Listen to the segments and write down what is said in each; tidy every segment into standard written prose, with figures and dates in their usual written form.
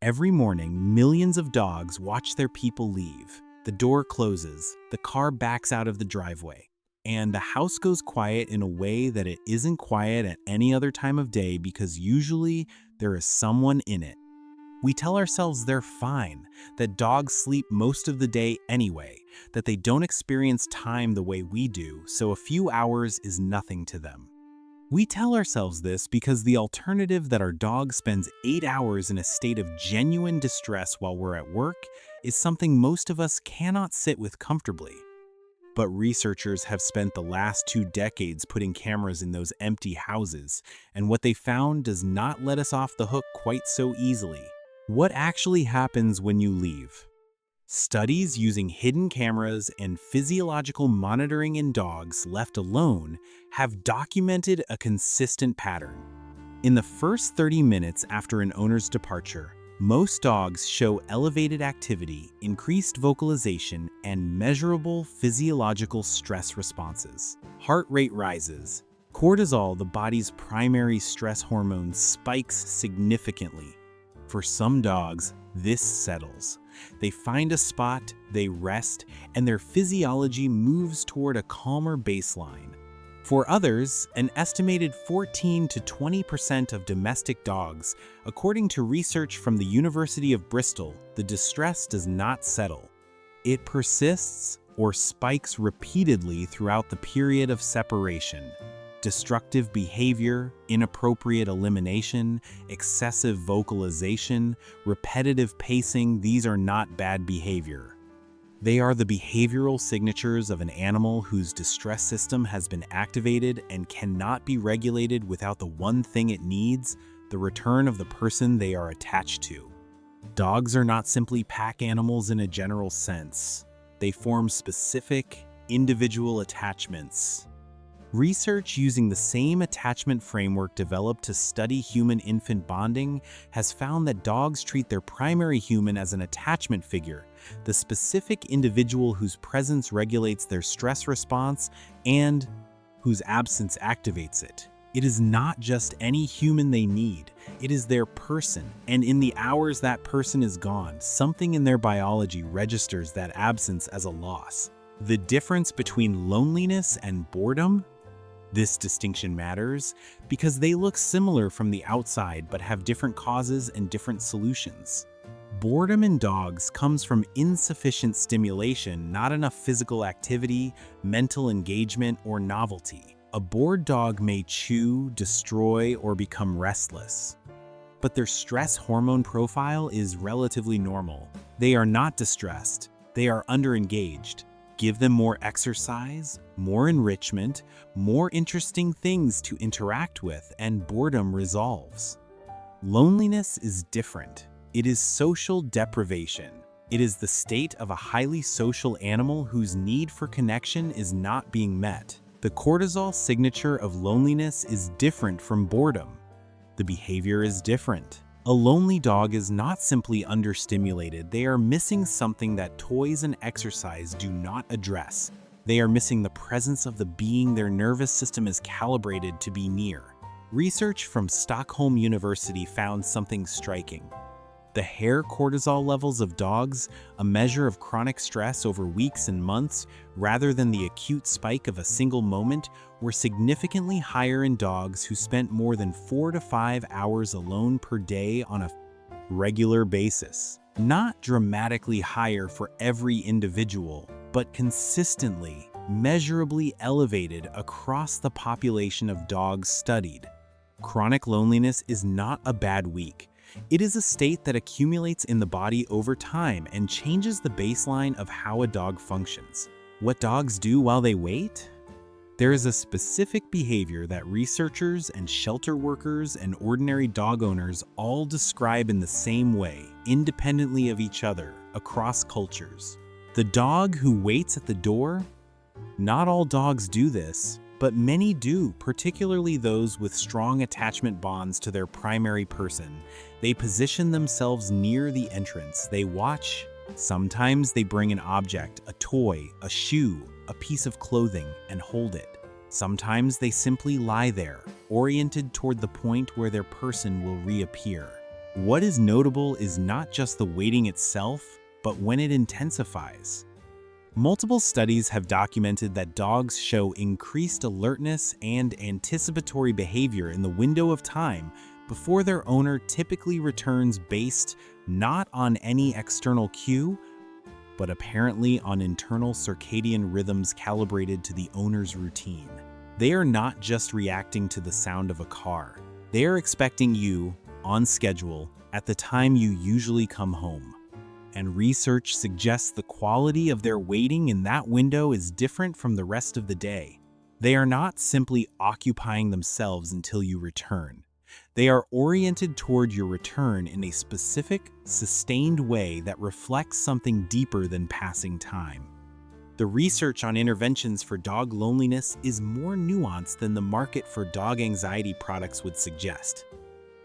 Every morning, millions of dogs watch their people leave. The door closes, the car backs out of the driveway, and the house goes quiet in a way that it isn't quiet at any other time of day because usually there is someone in it. We tell ourselves they're fine, that dogs sleep most of the day anyway, that they don't experience time the way we do, so a few hours is nothing to them. We tell ourselves this because the alternative that our dog spends 8 hours in a state of genuine distress while we're at work is something most of us cannot sit with comfortably. But researchers have spent the last 2 decades putting cameras in those empty houses, and what they found does not let us off the hook quite so easily. What actually happens when you leave? Studies using hidden cameras and physiological monitoring in dogs left alone have documented a consistent pattern. In the first 30 minutes after an owner's departure, most dogs show elevated activity, increased vocalization, and measurable physiological stress responses. Heart rate rises. Cortisol, the body's primary stress hormone, spikes significantly. For some dogs, this settles. They find a spot, they rest, and their physiology moves toward a calmer baseline. For others, an estimated 14 to 20% of domestic dogs, according to research from the University of Bristol, the distress does not settle. It persists or spikes repeatedly throughout the period of separation. Destructive behavior, inappropriate elimination, excessive vocalization, repetitive pacing, these are not bad behavior. They are the behavioral signatures of an animal whose distress system has been activated and cannot be regulated without the one thing it needs, the return of the person they are attached to. Dogs are not simply pack animals in a general sense. They form specific, individual attachments. Research using the same attachment framework developed to study human-infant bonding has found that dogs treat their primary human as an attachment figure, the specific individual whose presence regulates their stress response and whose absence activates it. It is not just any human they need, it is their person, and in the hours that person is gone, something in their biology registers that absence as a loss. The difference between loneliness and boredom? This distinction matters because they look similar from the outside but have different causes and different solutions. Boredom in dogs comes from insufficient stimulation, not enough physical activity, mental engagement, or novelty. A bored dog may chew, destroy, or become restless. But their stress hormone profile is relatively normal. They are not distressed, they are underengaged. Give them more exercise, more enrichment, more interesting things to interact with, and boredom resolves. Loneliness is different. It is social deprivation. It is the state of a highly social animal whose need for connection is not being met. The cortisol signature of loneliness is different from boredom. The behavior is different. A lonely dog is not simply understimulated, they are missing something that toys and exercise do not address. They are missing the presence of the being their nervous system is calibrated to be near. Research from Stockholm University found something striking. The hair cortisol levels of dogs, a measure of chronic stress over weeks and months, rather than the acute spike of a single moment, were significantly higher in dogs who spent more than 4 to 5 hours alone per day on a regular basis. Not dramatically higher for every individual, but consistently, measurably elevated across the population of dogs studied. Chronic loneliness is not a bad week. It is a state that accumulates in the body over time and changes the baseline of how a dog functions. What dogs do while they wait? There is a specific behavior that researchers and shelter workers and ordinary dog owners all describe in the same way, independently of each other, across cultures. The dog who waits at the door? Not all dogs do this, but many do, particularly those with strong attachment bonds to their primary person. They position themselves near the entrance. They watch. Sometimes they bring an object, a toy, a shoe, a piece of clothing, and hold it. Sometimes they simply lie there, oriented toward the point where their person will reappear. What is notable is not just the waiting itself, but when it intensifies. Multiple studies have documented that dogs show increased alertness and anticipatory behavior in the window of time before their owner typically returns based not on any external cue, but apparently on internal circadian rhythms calibrated to the owner's routine. They are not just reacting to the sound of a car. They are expecting you, on schedule, at the time you usually come home. And research suggests the quality of their waiting in that window is different from the rest of the day. They are not simply occupying themselves until you return. They are oriented toward your return in a specific, sustained way that reflects something deeper than passing time. The research on interventions for dog loneliness is more nuanced than the market for dog anxiety products would suggest.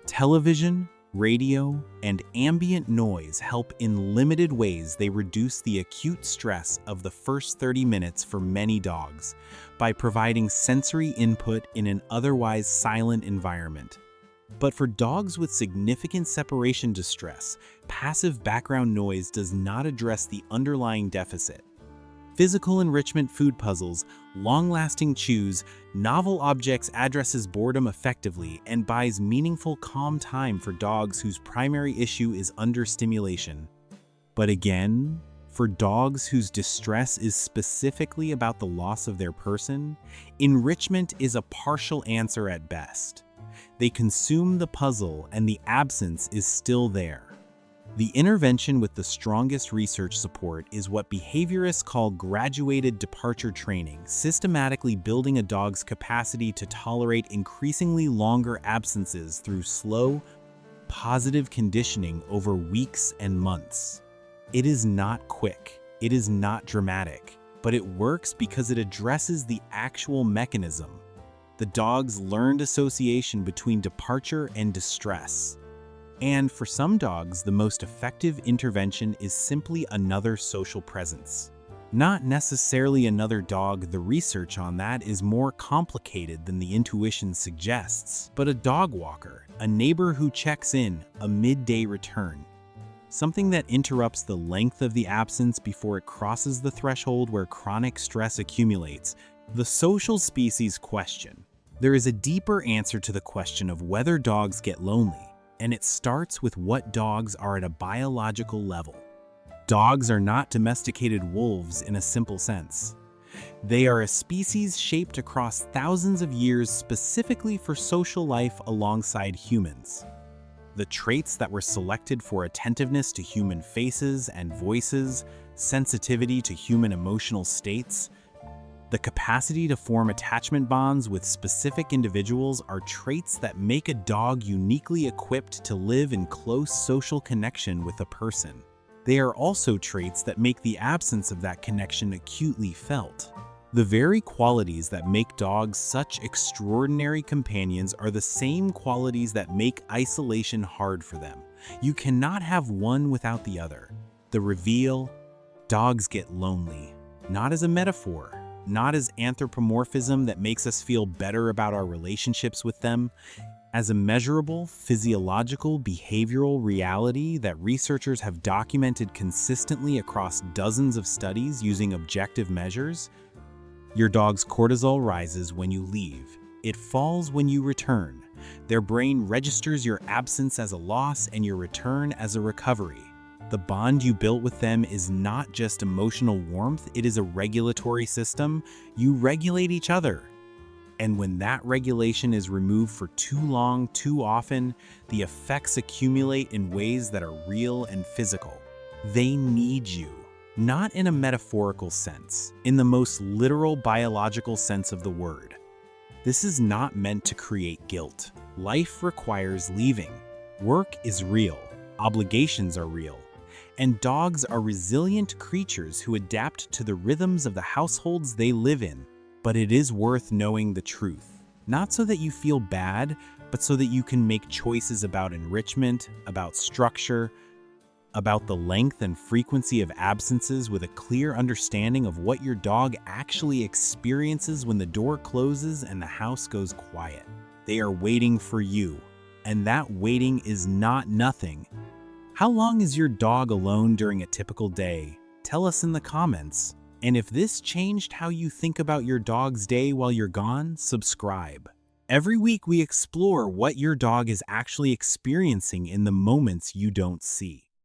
Television, radio, and ambient noise help in limited ways. They reduce the acute stress of the first 30 minutes for many dogs by providing sensory input in an otherwise silent environment. But for dogs with significant separation distress, passive background noise does not address the underlying deficit. Physical enrichment food puzzles, long-lasting chews, novel objects addresses boredom effectively and buys meaningful calm time for dogs whose primary issue is understimulation. But again, for dogs whose distress is specifically about the loss of their person, enrichment is a partial answer at best. They consume the puzzle and the absence is still there. The intervention with the strongest research support is what behaviorists call graduated departure training, systematically building a dog's capacity to tolerate increasingly longer absences through slow, positive conditioning over weeks and months. It is not quick, it is not dramatic, but it works because it addresses the actual mechanism, the dog's learned association between departure and distress. And for some dogs, the most effective intervention is simply another social presence. Not necessarily another dog. The research on that is more complicated than the intuition suggests, but a dog walker, a neighbor who checks in, a midday return. Something that interrupts the length of the absence before it crosses the threshold where chronic stress accumulates. The social species question. There is a deeper answer to the question of whether dogs get lonely. And it starts with what dogs are at a biological level. Dogs are not domesticated wolves in a simple sense. They are a species shaped across thousands of years specifically for social life alongside humans. The traits that were selected for attentiveness to human faces and voices, sensitivity to human emotional states, the capacity to form attachment bonds with specific individuals are traits that make a dog uniquely equipped to live in close social connection with a person. They are also traits that make the absence of that connection acutely felt. The very qualities that make dogs such extraordinary companions are the same qualities that make isolation hard for them. You cannot have one without the other. The reveal: dogs get lonely, not as a metaphor, not as anthropomorphism that makes us feel better about our relationships with them, as a measurable, physiological, behavioral reality that researchers have documented consistently across dozens of studies using objective measures. Your dog's cortisol rises when you leave. It falls when you return. Their brain registers your absence as a loss and your return as a recovery. The bond you built with them is not just emotional warmth, it is a regulatory system. You regulate each other. And when that regulation is removed for too long, too often, the effects accumulate in ways that are real and physical. They need you, not in a metaphorical sense, in the most literal biological sense of the word. This is not meant to create guilt. Life requires leaving. Work is real. Obligations are real. And dogs are resilient creatures who adapt to the rhythms of the households they live in. But it is worth knowing the truth, not so that you feel bad, but so that you can make choices about enrichment, about structure, about the length and frequency of absences with a clear understanding of what your dog actually experiences when the door closes and the house goes quiet. They are waiting for you, and that waiting is not nothing. How long is your dog alone during a typical day? Tell us in the comments. And if this changed how you think about your dog's day while you're gone, subscribe. Every week we explore what your dog is actually experiencing in the moments you don't see.